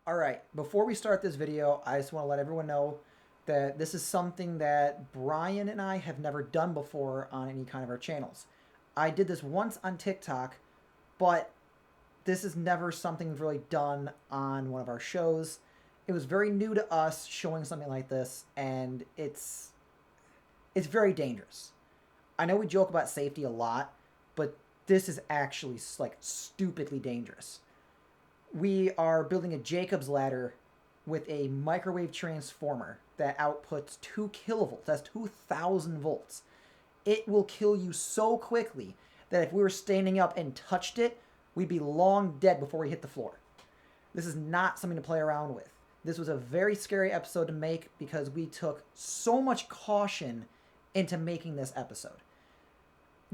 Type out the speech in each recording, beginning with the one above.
All right, before we start this video, I just want to let everyone know that this is something that Brian and I have never done before on any kind of our channels. I did this once on TikTok, but this is never something we've really done on one of our shows. It was very new to us showing something like this, and it's very dangerous. I know we joke about safety a lot, but this is actually like stupidly dangerous. We are building a Jacob's ladder with a microwave transformer that outputs 2 kilovolts. That's 2,000 volts. It will kill you so quickly that if we were standing up and touched it, we'd be long dead before we hit the floor. This is not something to play around with. This was a very scary episode to make because we took so much caution into making this episode.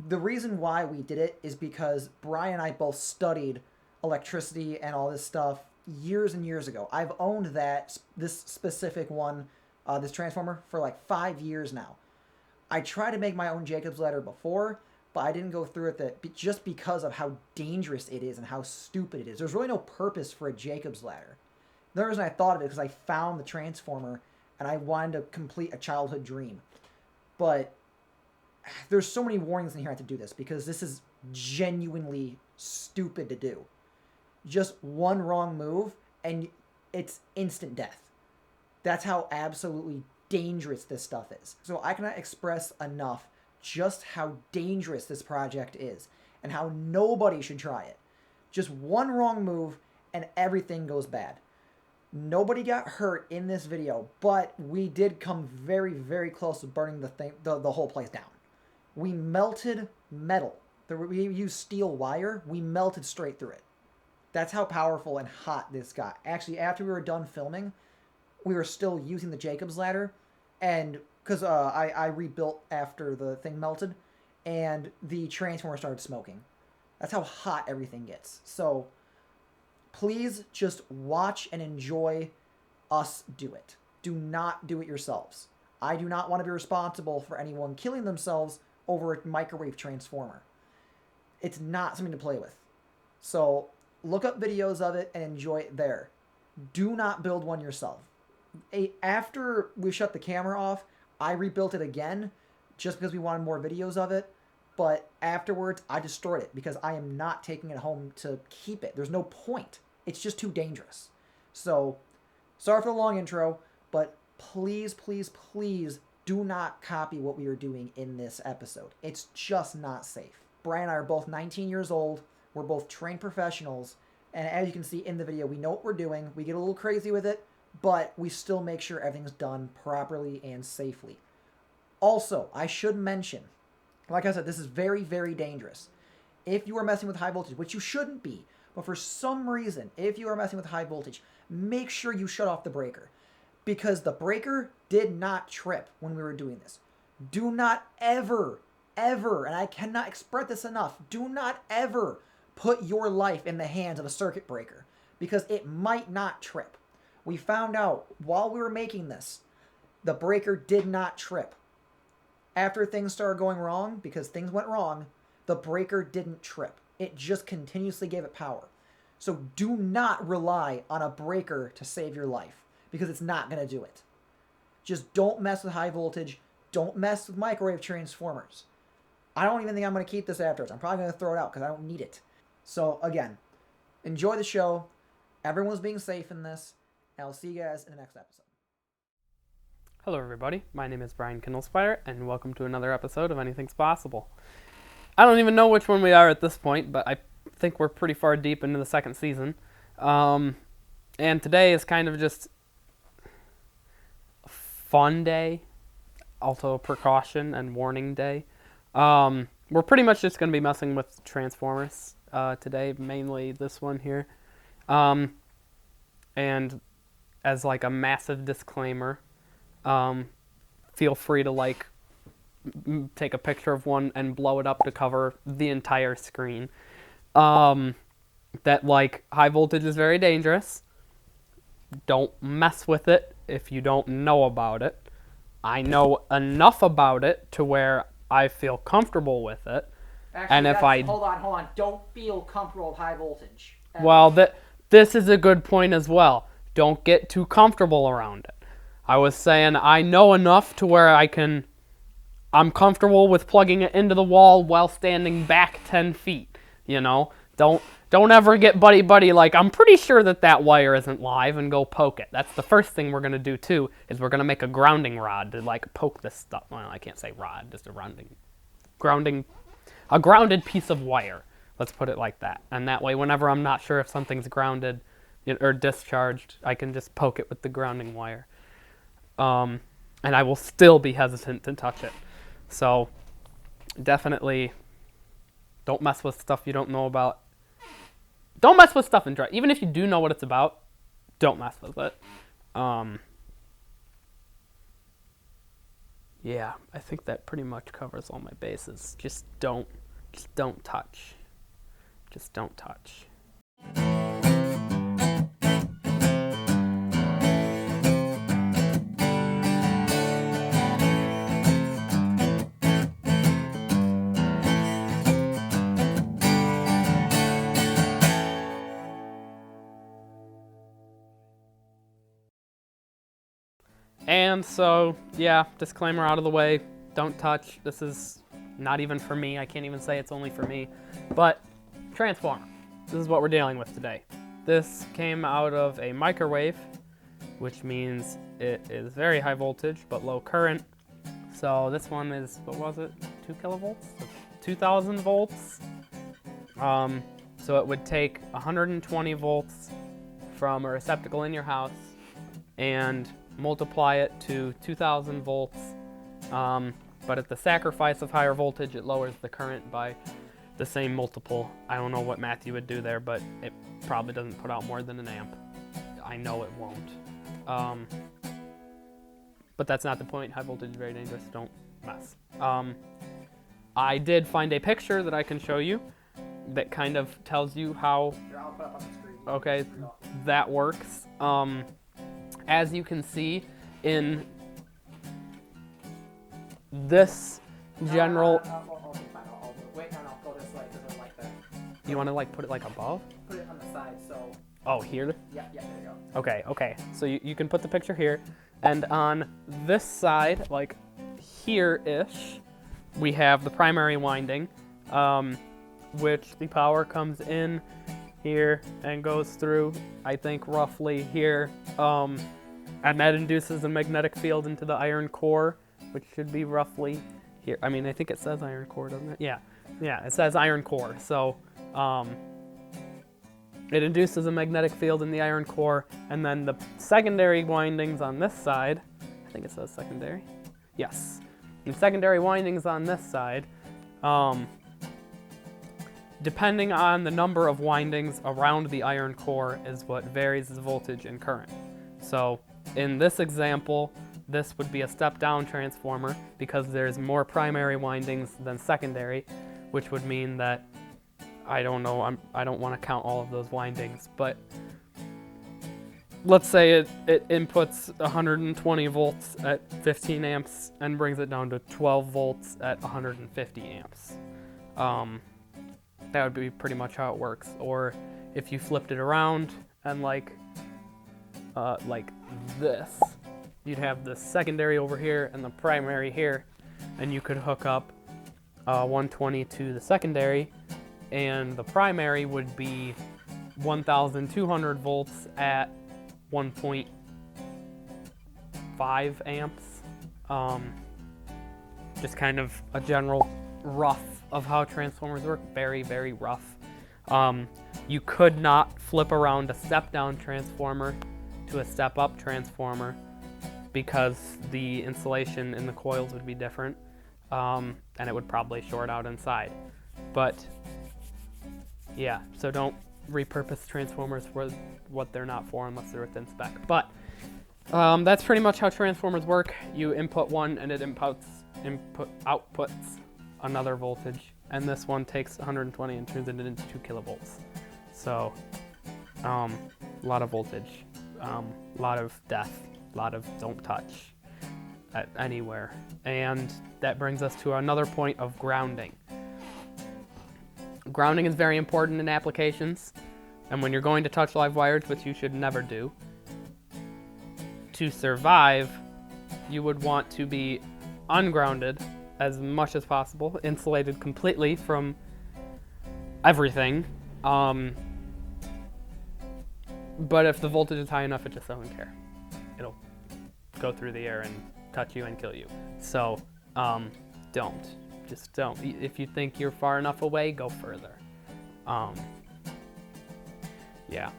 The reason why we did it is because Brian and I both studied electricity and all this stuff years and years ago. I've owned this specific one, this transformer, for like 5 years now. I tried to make my own Jacob's ladder before, but I didn't go through it just because of how dangerous it is and how stupid it is. There's really no purpose for a Jacob's ladder. The reason I thought of it is because I found the transformer and I wanted to complete a childhood dream. But there's so many warnings in here I have to do this because this is genuinely stupid to do. Just one wrong move and it's instant death. That's how absolutely dangerous this stuff is. So I cannot express enough just how dangerous this project is and how nobody should try it. Just one wrong move and everything goes bad. Nobody got hurt in this video, but we did come very, very close to burning the whole place down. We melted metal. We used steel wire. We melted straight through it. That's how powerful and hot this got. Actually, after we were done filming, we were still using the Jacob's ladder, and because I rebuilt after the thing melted, and the transformer started smoking. That's how hot everything gets. So please just watch and enjoy us do it. Do not do it yourselves. I do not want to be responsible for anyone killing themselves over a microwave transformer. It's not something to play with. So look up videos of it and enjoy it there. Do not build one yourself. After we shut the camera off, I rebuilt it again just because we wanted more videos of it. But afterwards, I destroyed it because I am not taking it home to keep it. There's no point. It's just too dangerous. So, sorry for the long intro, but please, please, please do not copy what we are doing in this episode. It's just not safe. Brian and I are both 19 years old. We're both trained professionals. And as you can see in the video, we know what we're doing. We get a little crazy with it, but we still make sure everything's done properly and safely. Also, I should mention, like I said, this is very, very dangerous. If you are messing with high voltage, which you shouldn't be, but for some reason, if you are messing with high voltage, make sure you shut off the breaker. Because the breaker did not trip when we were doing this. Do not ever, ever, and I cannot express this enough, do not ever put your life in the hands of a circuit breaker. Because it might not trip. We found out while we were making this, the breaker did not trip. After things started going wrong, because things went wrong, the breaker didn't trip. It just continuously gave it power. So do not rely on a breaker to save your life, because it's not going to do it. Just don't mess with high voltage. Don't mess with microwave transformers. I don't even think I'm going to keep this afterwards. I'm probably going to throw it out because I don't need it. So again, enjoy the show. Everyone's being safe in this. And I'll see you guys in the next episode. Hello everybody, my name is Brian Kindlespider, and welcome to another episode of Anything's Possible. I don't even know which one we are at this point, but I think we're pretty far deep into the second season. And today is kind of just a fun day, also a precaution and warning day. We're pretty much just going to be messing with Transformers today, mainly this one here. And as like a massive disclaimer, feel free to take a picture of one and blow it up to cover the entire screen. That high voltage is very dangerous. Don't mess with it if you don't know about it. I know enough about it to where I feel comfortable with it. Actually, and if hold on. Don't feel comfortable with high voltage. Well, this is a good point as well. don't get too comfortable around it. I was saying I know enough to where I'm comfortable with plugging it into the wall while standing back 10 feet, you know? Don't ever get buddy like, I'm pretty sure that wire isn't live, and go poke it. That's the first thing we're going to do, too, is we're going to make a grounding rod to, like, poke this stuff. Well, I can't say rod, just a grounded piece of wire. Let's put it like that. And that way, whenever I'm not sure if something's grounded or discharged, I can just poke it with the grounding wire. And I will still be hesitant to touch it. So, definitely don't mess with stuff you don't know about. Don't mess with stuff in dry. Even if you do know what it's about, don't mess with it. Yeah, I think that pretty much covers all my bases. Just don't touch. Just don't touch. And so, yeah, disclaimer out of the way, don't touch. This is not even for me. I can't even say it's only for me. But, transformer. This is what we're dealing with today. This came out of a microwave, which means it is very high voltage but low current. So this one is, what was it, 2 kilovolts? 2,000 volts. So it would take 120 volts from a receptacle in your house and multiply it to 2,000 volts, but at the sacrifice of higher voltage, it lowers the current by the same multiple. I don't know what math you would do there, but it probably doesn't put out more than an amp. I know it won't. But that's not the point. High voltage is very dangerous. Don't mess. I did find a picture that I can show you that kind of tells you how, okay, that works. As you can see in this general... Wait, no, go this way, because I like that. You want to like put it like above? Put it on the side, so... Oh, here? Yeah, there you go. Okay. So you can put the picture here. And on this side, like here-ish, we have the primary winding, which the power comes in here and goes through, I think, roughly here. And that induces a magnetic field into the iron core, which should be roughly here. I mean, I think it says iron core, doesn't it? Yeah, it says iron core. So it induces a magnetic field in the iron core, and then the secondary windings on this side, I think it says secondary. Yes. The secondary windings on this side, depending on the number of windings around the iron core, is what varies the voltage and current. So in this example, this would be a step-down transformer because there's more primary windings than secondary, which would mean that, I don't know, I don't want to count all of those windings, but let's say it inputs 120 volts at 15 amps and brings it down to 12 volts at 150 amps. That would be pretty much how it works. Or if you flipped it around and like this, you'd have the secondary over here and the primary here, and you could hook up 120 to the secondary, and the primary would be 1,200 volts at 1.5 amps. Just kind of a general rough of how transformers work. Very, very rough. You could not flip around a step-down transformer to a step-up transformer because the insulation in the coils would be different, and it would probably short out inside. But yeah, so don't repurpose transformers for what they're not for unless they're within spec. But that's pretty much how transformers work. You input one and it outputs another voltage, and this one takes 120 and turns it into 2 kilovolts. So a lot of voltage, a lot of death, a lot of don't touch at anywhere. And that brings us to another point of grounding. Grounding is very important in applications, and when you're going to touch live wires, which you should never do, to survive, you would want to be ungrounded as much as possible, insulated completely from everything. But if the voltage is high enough, it just doesn't care. It'll go through the air and touch you and kill you. So, don't. Just don't. If you think you're far enough away, go further. Yeah.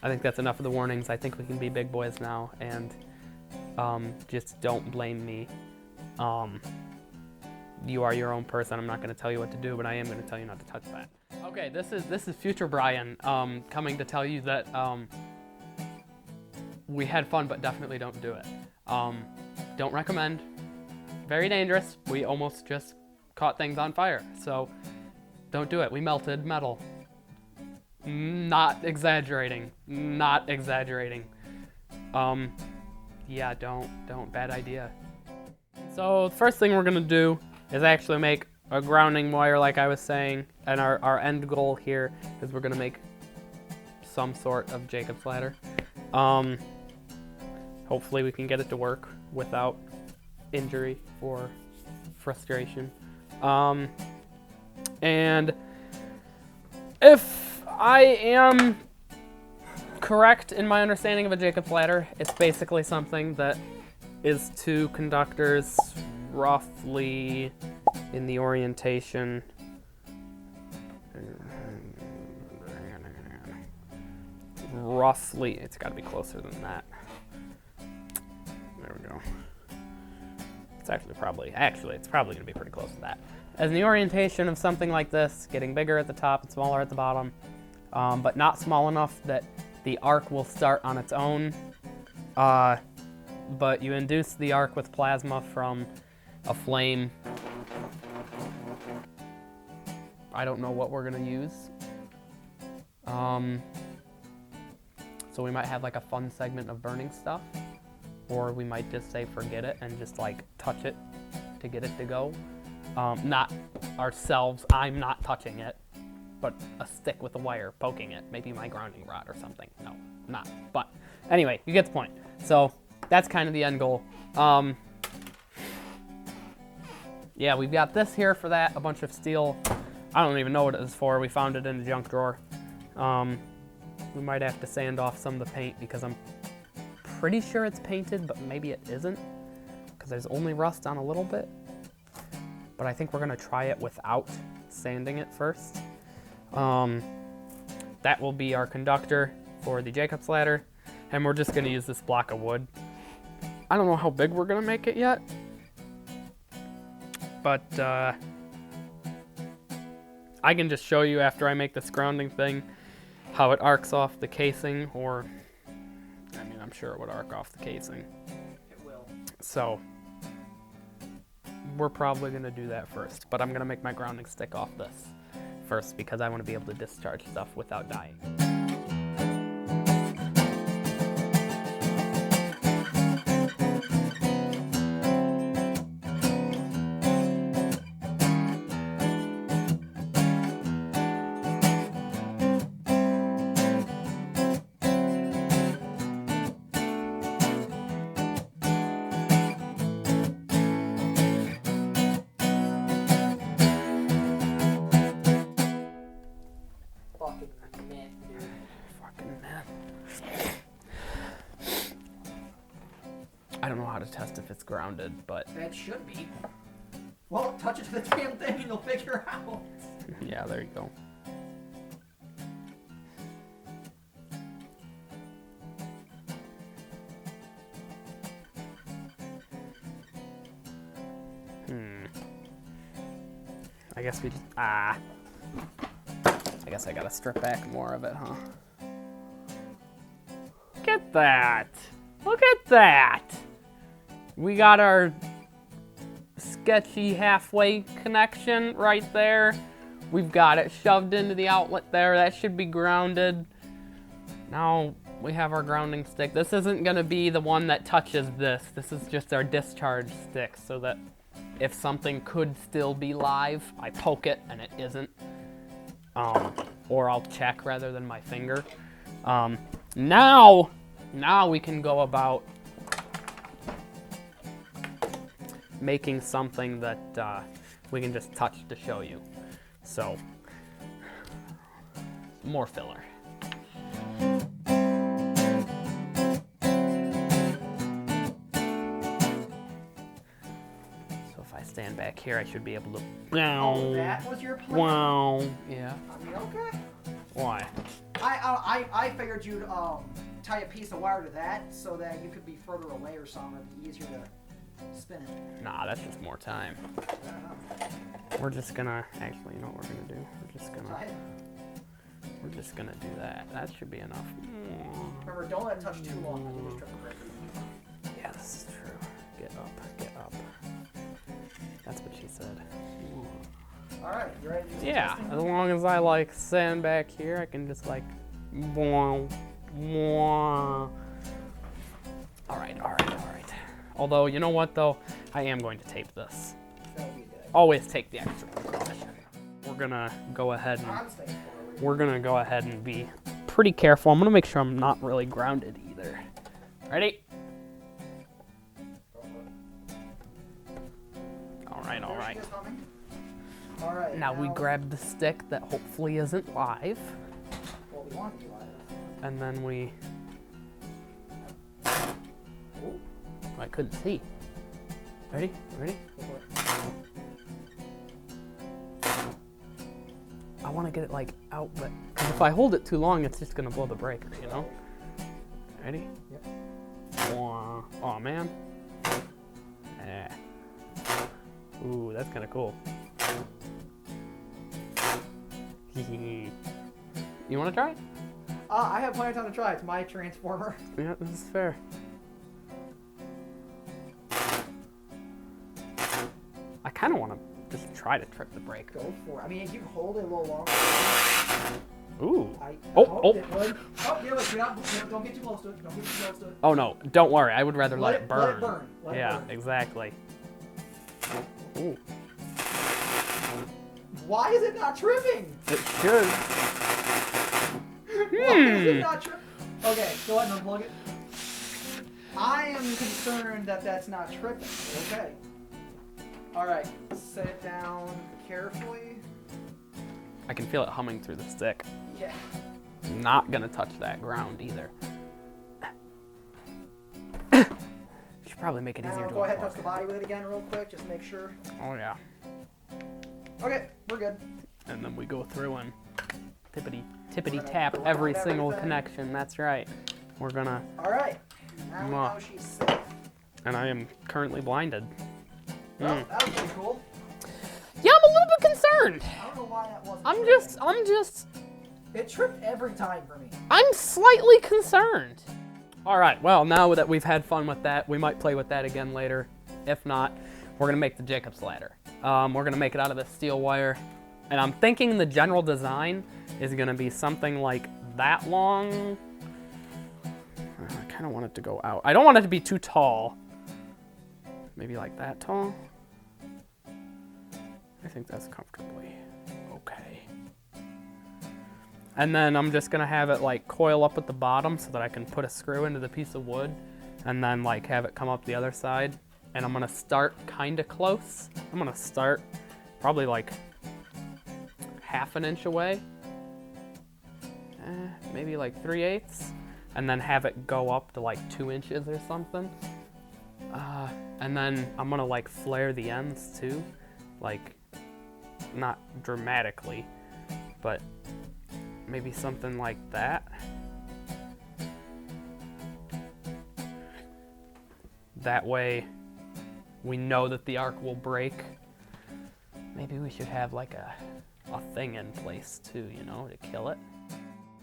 I think that's enough of the warnings. I think we can be big boys now, and just don't blame me. You are your own person. I'm not going to tell you what to do, but I am going to tell you not to touch that. Okay, this is future Brian coming to tell you that we had fun, but definitely don't do it. Don't recommend. Very dangerous. We almost just caught things on fire, so don't do it. We melted metal. Not exaggerating. Not exaggerating. Yeah, don't. Bad idea. So the first thing we're gonna do is actually make a grounding wire, like I was saying, and our end goal here is we're gonna make some sort of Jacob's ladder. Hopefully we can get it to work without injury or frustration. And if I am correct in my understanding of a Jacob's ladder, it's basically something that is two conductors roughly in the orientation. Roughly, it's got to be closer than that. There we go. It's actually it's probably going to be pretty close to that. As in the orientation of something like this, getting bigger at the top and smaller at the bottom, but not small enough that the arc will start on its own. But you induce the arc with plasma from a flame. I don't know what we're going to use. So we might have like a fun segment of burning stuff, or we might just say forget it and just like touch it to get it to go. Not ourselves, I'm not touching it, but a stick with a wire poking it, maybe my grounding rod or something. No, not. But anyway, you get the point. So that's kind of the end goal. Yeah, we've got this here for that, a bunch of steel. I don't even know what it is for. We found it in a junk drawer. We might have to sand off some of the paint because I'm pretty sure it's painted, but maybe it isn't because there's only rust on a little bit. But I think we're gonna try it without sanding it first. That will be our conductor for the Jacob's ladder, and we're just gonna use this block of wood. I don't know how big we're gonna make it yet, but I can just show you after I make this grounding thing how it arcs off the casing, or I mean, I'm sure it would arc off the casing. It will. So we're probably gonna do that first, but I'm gonna make my grounding stick off this first because I want to be able to discharge stuff without dying. I don't know how to test if it's grounded, but That should be. Well, touch it to the damn thing and you'll figure out. yeah, there you go. I guess we just, I guess I gotta strip back more of it, huh? Look at that! Look at that! We got our sketchy halfway connection right there. We've got it shoved into the outlet there. That should be grounded. Now we have our grounding stick. This isn't gonna be the one that touches this. This is just our discharge stick so that if something could still be live, I poke it and it isn't. Or I'll check rather than my finger. Now Now we can go about making something that we can just touch to show you. So, more filler. So if I stand back here, I should be able to. Oh, that was your plan? Wow. Yeah. I mean, okay. Why? I figured you'd tie a piece of wire to that so that you could be further away or something. It'd be easier to spin it. Nah, that's just more time. I don't know. We're just gonna, actually, you know what we're gonna do? Tie it. We're just gonna do that. That should be enough. Remember, don't let it touch too long. I think it's triple breaker. Yeah, this is true. Get up, get up. That's what she said. All right, you ready to do some Yeah, testing? as long as I like stand back here, I can just like, all right. Although, you know what though? I am going to tape this. That would be good. Always take the extra precaution. We're gonna go ahead and I'm staying forward. we're gonna go ahead and be pretty careful. I'm gonna make sure I'm not really grounded either. Ready? All right. There she is humming. All right. Now we grab the stick that hopefully isn't live, What we want to do. and then we. Ooh, I couldn't see. Ready? Ready? go for it. I want to get it like out, but 'cause if I hold it too long, it's just gonna blow the breaker, you know? Ready? Yep. Oh man. Yeah. Ooh, that's kind of cool. You want to try it? I have plenty of time to try. It's my transformer. Yeah, this is fair. I kind of want to just try to trip the breaker. Go for it. I mean, if you hold it a little longer. Ooh. I Oh, hoped oh. it would. Oh, yeah, look, don't get too close to it. Don't get too close to it. Oh no, don't worry. I would rather let it burn. Let it burn. Let Yeah, it burn. exactly. Ooh. Why is it not tripping? It should. Why is it not tripping? Okay, go ahead and unplug it. I am concerned that that's not tripping. Okay. All right, set it down carefully. I can feel it humming through the stick. Yeah. Not gonna touch that ground either. Should probably make it easier Now to go ahead and unplug. touch the body with it again real quick. Just make sure. Oh yeah. Okay, we're good. And then we go through and tippity We're gonna tap grind every single everything. connection. That's right. We're gonna, All right. Now we Mwah. know she's safe. and I am currently blinded. Well, that was pretty cool. Yeah, I'm a little bit concerned. I don't know why that wasn't. I'm just, It tripped every time for me. I'm slightly concerned. All right, well, now that we've had fun with that, we might play with that again later. If not, we're gonna make the Jacob's ladder. We're gonna make it out of this steel wire. And I'm thinking the general design is gonna be something like that long. I kinda want it to go out. I don't want it to be too tall. Maybe like that tall. I think that's comfortably okay. And then I'm just gonna have it like coil up at the bottom so that I can put a screw into the piece of wood and then like have it come up the other side. And I'm gonna start kinda close. I'm gonna start probably like half an inch away. Maybe like 3/8, and then have it go up to like 2 inches or something. And then I'm gonna like flare the ends too, like not dramatically, but maybe something like that. That way we know that the arc will break. Maybe we should have like a thing in place too, you know, to kill it.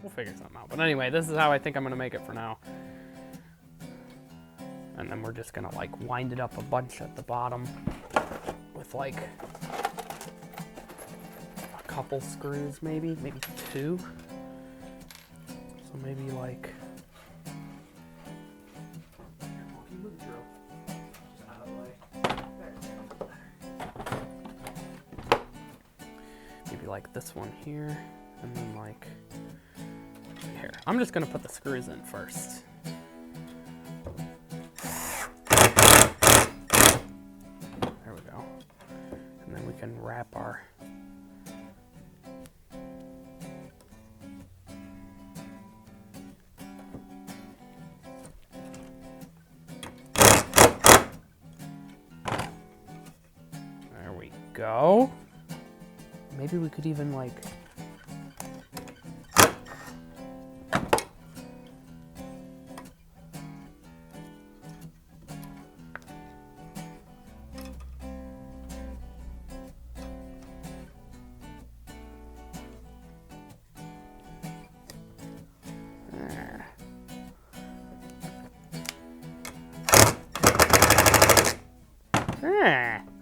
We'll figure something out. But anyway, this is how I think I'm gonna make it for now. And then we're just gonna like wind it up a bunch at the bottom with like a couple screws, maybe 2. So maybe like, You move the drill. Just out of the way. There. maybe like this one here, and then like here. I'm just gonna put the screws in first. wrap our... There we go. Maybe we could even like...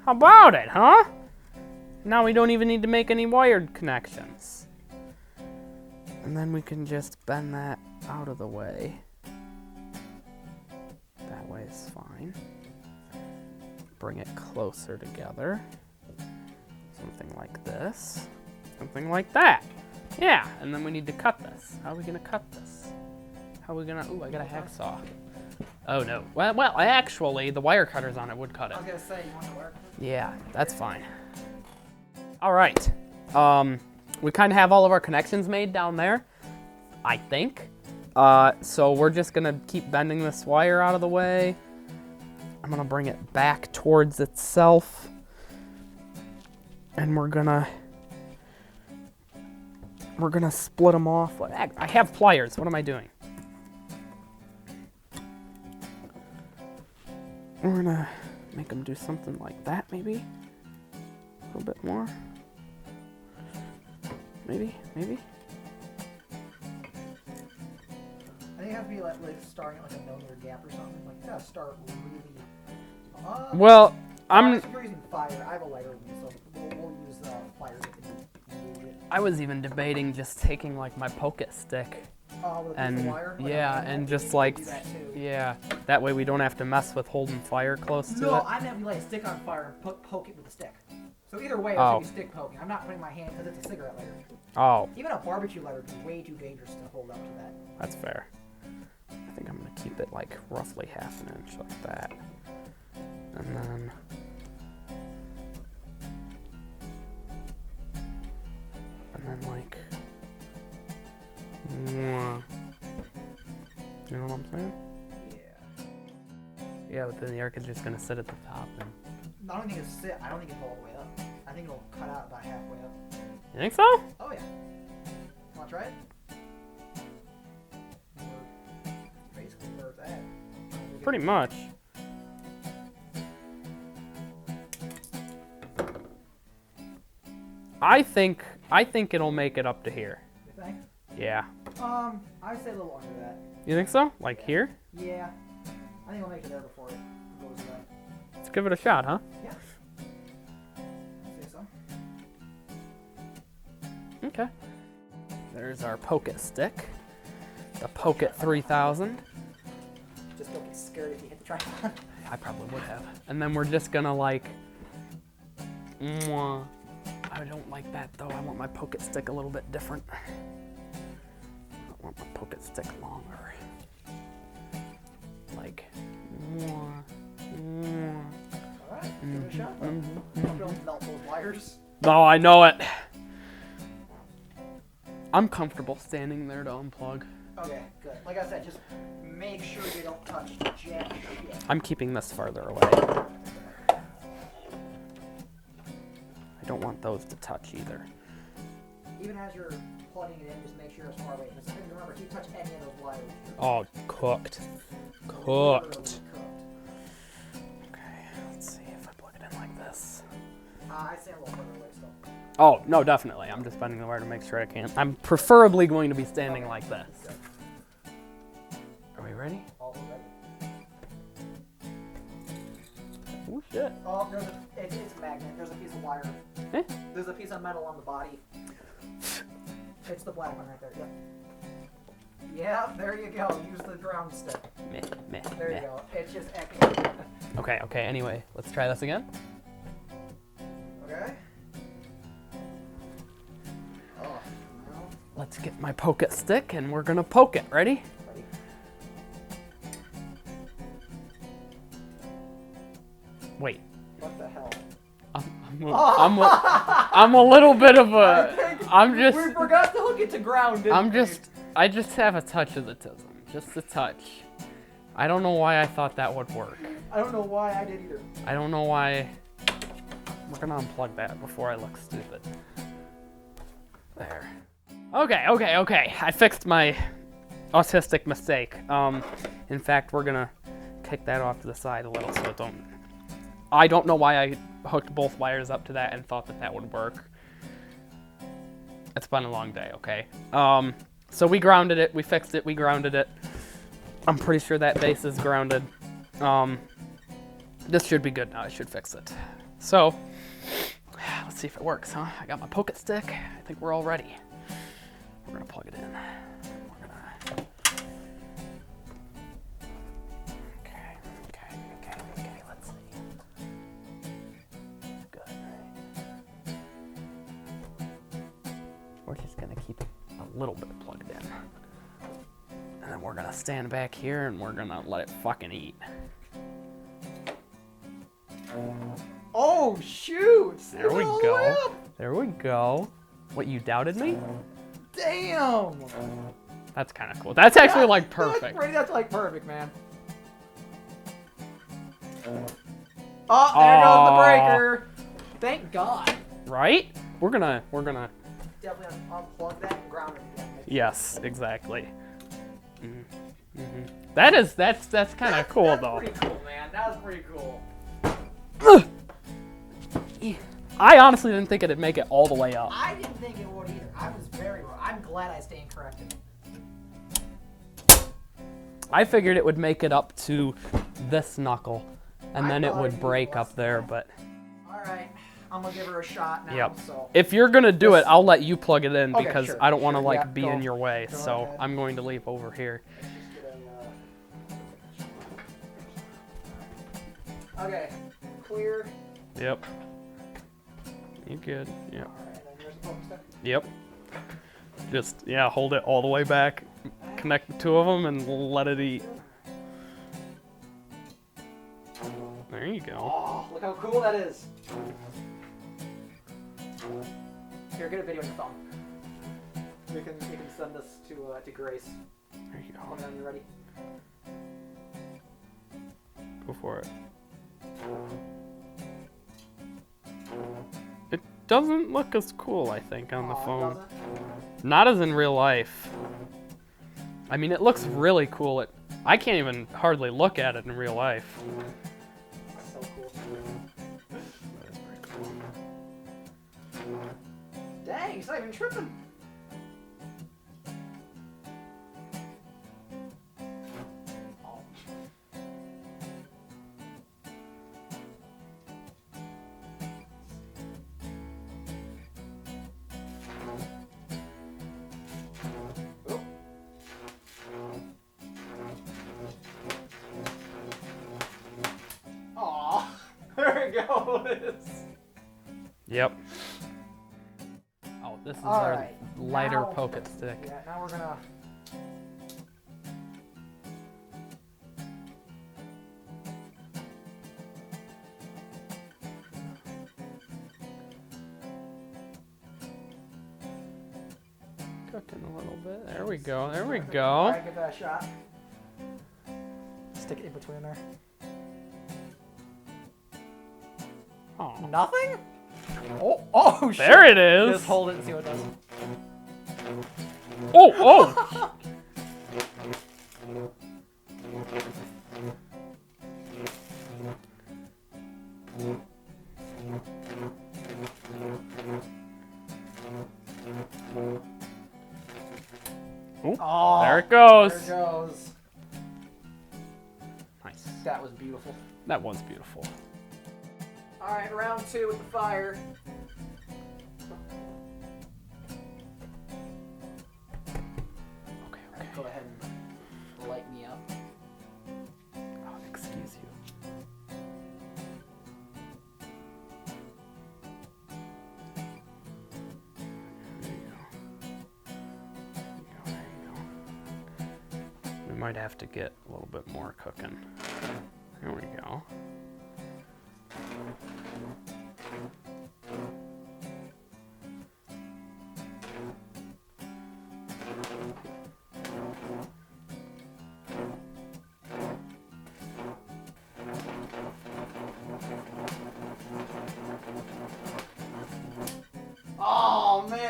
How about it, huh? Now we don't even need to make any wired connections. And then we can just bend that out of the way. That way is fine. Bring it closer together. Something like this. Something like that. Yeah, and then we need to cut this. How are we gonna cut this? How are we gonna, ooh, I got a hacksaw. Oh no. Well, actually, the wire cutters on it would cut it. I was gonna say, you want to work? Yeah, that's fine. All right. We kind of have all of our connections made down there, I think. So we're just gonna keep bending this wire out of the way. I'm gonna bring it back towards itself. And we're gonna split them off. I have pliers. What am I doing? We're gonna make them do something like that, maybe. A little bit more. Maybe. I think it has to be like starting at like a millimeter gap or something. Like, you gotta start really. Well, if you're using fire, I have a lighter one, so we'll use fire if you need it. I was even debating just taking like my pocket stick. With a piece of wire? Yeah, and just like, yeah, that way we don't have to mess with holding fire close to it. No, I meant we light a stick on fire and poke it with a stick. So either way, it's be stick poking. I'm not putting my hand, because it's a cigarette lighter. Oh. Even a barbecue lighter would be way too dangerous to hold up to that. That's fair. I think I'm gonna keep it like roughly half an inch like that. And then... like... You know what I'm saying? Yeah. Yeah, but then the arc is just gonna sit at the top and... I don't think it'll sit. I don't think it'll go all the way up. I think it'll cut out about halfway up. You think so? Oh yeah. Want to try it? Basically where it's at. Pretty much. I think it'll make it up to here. You think? Yeah. I'd say a little under that. You think so? Like here? Yeah. I think I'll make it there before it goes away. Let's give it a shot, huh? Yeah. I'd say so. Okay. There's our Pocket stick. The Pocket 3000. Just don't get scared if you hit the tripod. I probably would have. And then we're just gonna like... I don't like that though. I want my Pocket stick a little bit different. I want my Pocket stick longer. Like... Alright, give it a shot. Don't melt those wires. Oh, I know it. I'm comfortable standing there to unplug. Okay, good. Like I said, just make sure you don't touch jack shit. I'm keeping this farther away. I don't want those to touch either. Even as you're plugging it in, just make sure it's far away. Because remember, if you touch any of those wires, Oh, cooked. literally Cooked. cooked. Okay, let's see if I plug it in like this. I'd say a little further away still. Oh, no, definitely. I'm just bending the wire to make sure I can. I'm preferably going to be standing like this. Are we ready? All ready. Oh, shit. Oh, it's a magnet. There's a piece of wire. Eh? There's a piece of metal on the body. It's the black one right there. Yep. Yeah, there you go. Use the ground stick. There you go. It's just echoing. Okay, anyway. Let's try this again. Okay. Oh, no. Let's get my Pocket stick and we're gonna poke it. Ready? Ready. Wait. What the hell? I'm a little bit of a. We forgot to hook it to ground. I just have a touch of the tism, just a touch. I don't know why I thought that would work. I don't know why I did either. I don't know why. We're gonna unplug that before I look stupid. There. Okay. I fixed my autistic mistake. In fact, we're gonna kick that off to the side a little so it don't. I don't know why I hooked both wires up to that and thought that would work. It's been a long day, okay? So we grounded it, we fixed it, we grounded it. I'm pretty sure that base is grounded. This should be good now, I should fix it. So, let's see if it works, huh? I got my pocket stick, I think we're all ready. We're gonna plug it in. Okay, let's see. Good, right? We're just gonna keep it a little bit plugged in. And then we're gonna stand back here and we're gonna let it fucking eat. Oh, shoot! There we go. There we go. What, you doubted me? Damn! That's kind of cool. That's actually like perfect. That's like perfect, man. Oh, there goes the breaker. Thank God. Right? We're gonna Definitely unplug that and ground it again. Yes, exactly. That's kind of cool though. That's pretty cool, man. That was pretty cool. I honestly didn't think it'd make it all the way up. I didn't think it would either. I was very wrong. I'm glad I stayed corrected. I figured it would make it up to this knuckle, and then it thought would it'd be break less up there, than but... All right. I'm going to give her a shot now. Yep. So. If you're going to do it, I'll let you plug it in Okay, because sure, I don't want to sure. like Yeah, be go. in your way, Go so ahead. I'm going to leave over here. Okay. Clear. Yep. You good? Yep. All right. Then there's the focus step. Yep. Just, yeah, hold it all the way back, connect the two of them, and let it eat. There you go. Oh, look how cool that is. Here, get a video on your phone. You can send this to Grace. There you Let me go. know when you're ready. Go for it. It doesn't look as cool, I think, on the Oh, it phone. doesn't? Not as in real life. I mean, it looks really cool. I can't even hardly look at it in real life. So cool. That is pretty cool. Dang, he's not even tripping. Oh. Oop. Aw, there it goes. Yep. Oh, this is All our right, lighter now- pocket stick. Yeah, now we're gonna. Cooking a little bit. There we go. There we All go. right, give that a shot. Stick it in between there. Oh, Nothing? Oh, shit. there it is. Just hold it and see what it does. Oh. Oh, There it goes. There it goes. Nice. That was beautiful. That was beautiful. All right, round 2 with the fire. Okay. Go ahead and light me up. Oh, excuse you. There you go. There you go. We might have to get a little bit more cooking. There we go.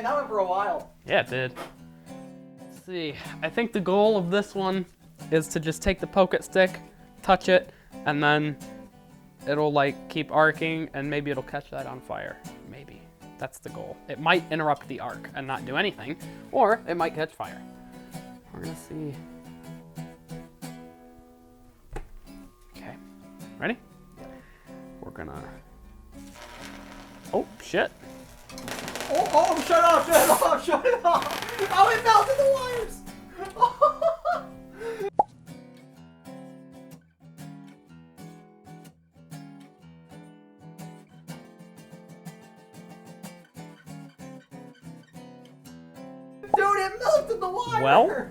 man, that went for a while. Yeah, it did. Let's see. I think the goal of this one is to just take the poke-it stick, touch it, and then it'll like keep arcing and maybe it'll catch that on fire. Maybe. That's the goal. It might interrupt the arc and not do anything, or it might catch fire. We're gonna see. Okay. Ready? We're gonna. Oh, shit. Oh, shut up, shut it off, shut it off. Oh, it melted the wires. Dude, it melted the wire. Well,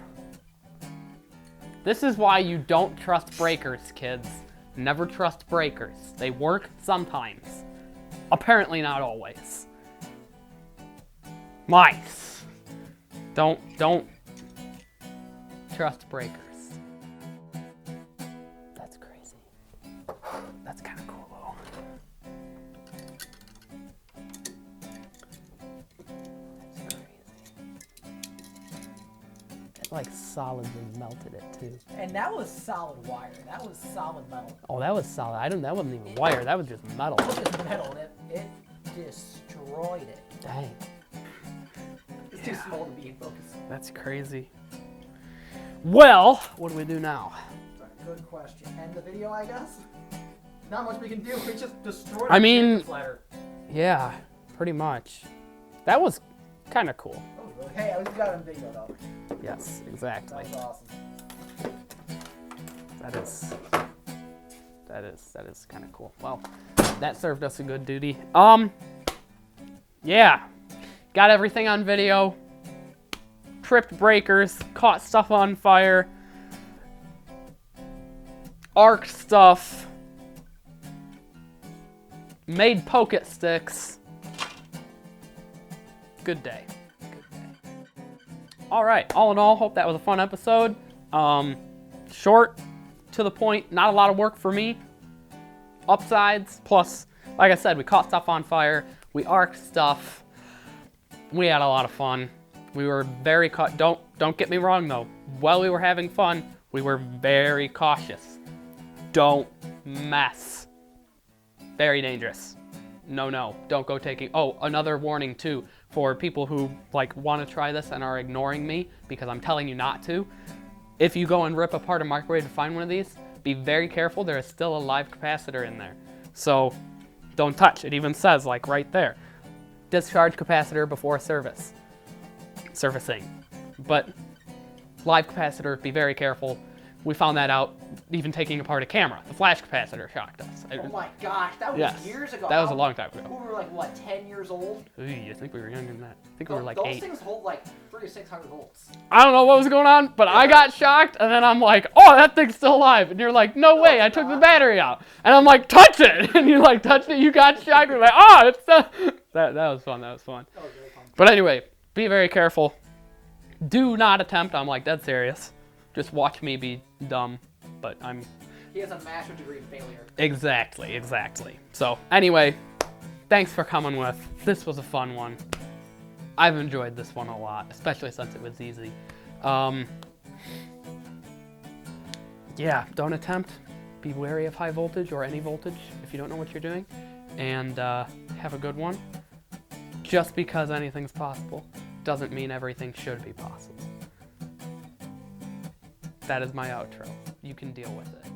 this is why you don't trust breakers, kids. Never trust breakers. They work sometimes. Apparently not always. Mice. Don't trust breakers. That's crazy. That's kind of cool though. That's crazy. It like solidly melted it too. And that was solid wire. That was solid metal. Oh, that was solid. That wasn't even wire. That was just metal. It was just metal. It destroyed it. Dang. It's too small to be in focus. That's crazy. Well, what do we do now? Good question. End the video, I guess? Not much we can do. We just destroyed I mean, the ladder. Yeah, pretty much. That was kind of cool. Oh, hey, at least we got it on video, though. Yes, exactly. That was awesome. That is kind of cool. Well, that served us a good duty. Yeah. Got everything on video. Tripped breakers, caught stuff on fire. Arced stuff. Made poke-it sticks. Good day. Good day. All right, all in all, hope that was a fun episode. Short, to the point, not a lot of work for me. Upsides, plus, like I said, we caught stuff on fire. We arced stuff. We had a lot of fun. We were very don't get me wrong though. While we were having fun, we were very cautious. Don't mess. Very dangerous. No, don't go taking. Oh, another warning too for people who like want to try this and are ignoring me because I'm telling you not to. If you go and rip apart a microwave to find one of these, be very careful. There is still a live capacitor in there. So don't touch. It even says like right there. Discharge capacitor before servicing. But live capacitor, be very careful. We found that out even taking apart a camera. The flash capacitor shocked us. Oh my gosh, that was years ago. That was a long time ago. We were like, what, 10 years old? Ooh, I think we were younger than that. I think we were like those 8. Things hold like 3,600 volts. I don't know what was going on, but I got shocked, and then I'm like, oh, that thing's still alive. And you're like, no way, I took the battery out. And I'm like, touch it! And you like touched it, you got shocked. You're like, oh, it's still... That was fun, that was fun. That was really fun. But anyway, be very careful. Do not attempt, I'm like dead serious. Just watch me be dumb, but I'm... He has a master's degree in failure. Exactly. So anyway, thanks for coming with. This was a fun one. I've enjoyed this one a lot, especially since it was easy. Yeah, don't attempt. Be wary of high voltage or any voltage if you don't know what you're doing. And have a good one. Just because anything's possible doesn't mean everything should be possible. That is my outro. You can deal with it.